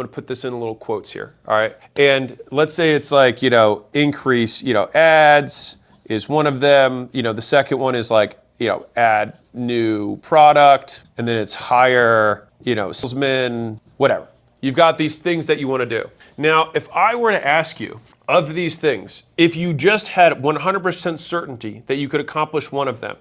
I'm gonna put this in little quotes here, all right? And let's say it's like, increase, ads is one of them. The second one is like, add new product, and then it's hire, salesman, whatever. You've got these things that you wanna do. Now, if I were to ask you, of these things, if you just had 100% certainty that you could accomplish one of them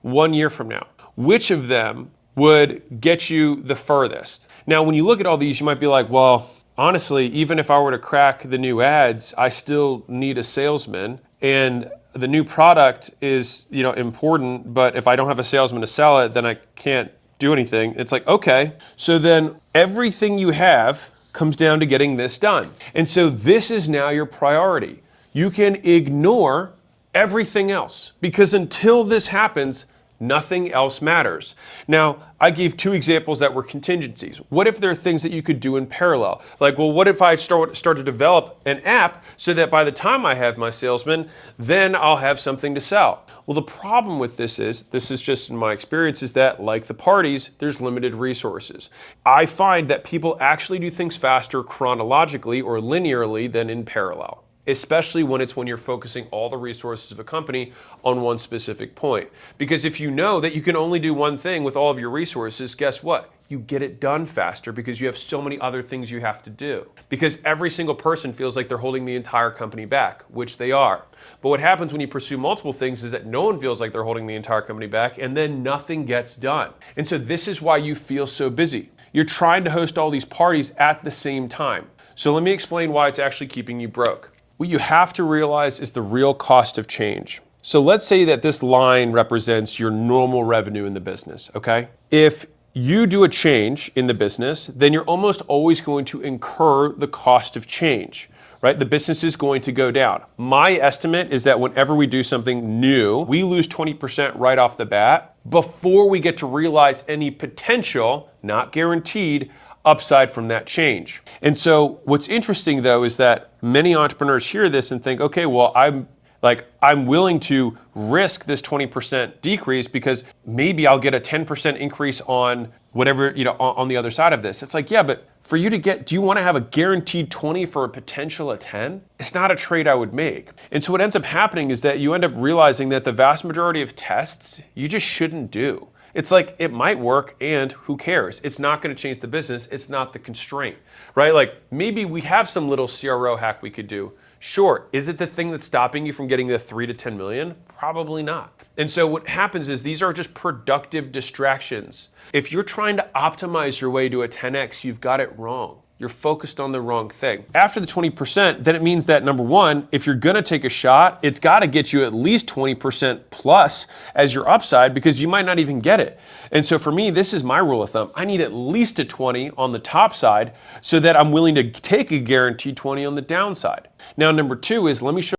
1 year from now, which of them would get you the furthest? Now, when you look at all these, you might be like, well, honestly, even if I were to crack the new ads, I still need a salesman, and the new product is, important, but if I don't have a salesman to sell it, then I can't do anything. It's like, okay, so then everything you have comes down to getting this done. And so this is now your priority. You can ignore everything else because until this happens, nothing else matters. Now, I gave 2 examples that were contingencies. What if there are things that you could do in parallel? Like, well, what if I start to develop an app so that by the time I have my salesman, then I'll have something to sell? Well, the problem with this is just in my experience, is that like the parties, there's limited resources. I find that people actually do things faster chronologically or linearly than in parallel, especially when you're focusing all the resources of a company on one specific point. Because if you know that you can only do one thing with all of your resources, guess what? You get it done faster because you have so many other things you have to do. Because every single person feels like they're holding the entire company back, which they are. But what happens when you pursue multiple things is that no one feels like they're holding the entire company back, and then nothing gets done. And so this is why you feel so busy. You're trying to host all these parties at the same time. So let me explain why it's actually keeping you broke. What you have to realize is the real cost of change. So let's say that this line represents your normal revenue in the business, okay? If you do a change in the business, then you're almost always going to incur the cost of change, right? The business is going to go down. My estimate is that whenever we do something new, we lose 20% right off the bat before we get to realize any potential, not guaranteed, upside from that change. And so what's interesting though is that many entrepreneurs hear this and think, okay, well, I'm willing to risk this 20% decrease because maybe I'll get a 10% increase on whatever, on the other side of this. It's like, yeah, but for you to do you want to have a guaranteed 20 for a potential of 10? It's not a trade I would make. And so what ends up happening is that you end up realizing that the vast majority of tests you just shouldn't do. It's like, it might work and who cares? It's not going to change the business. It's not the constraint, right? Like maybe we have some little CRO hack we could do. Sure. Is it the thing that's stopping you from getting the 3 to 10 million? Probably not. And so what happens is these are just productive distractions. If you're trying to optimize your way to a 10X, you've got it wrong. You're focused on the wrong thing. After the 20%, then it means that number one, if you're gonna take a shot, it's gotta get you at least 20% plus as your upside because you might not even get it. And so for me, this is my rule of thumb. I need at least a 20 on the top side so that I'm willing to take a guaranteed 20 on the downside. Now, number 2 is let me show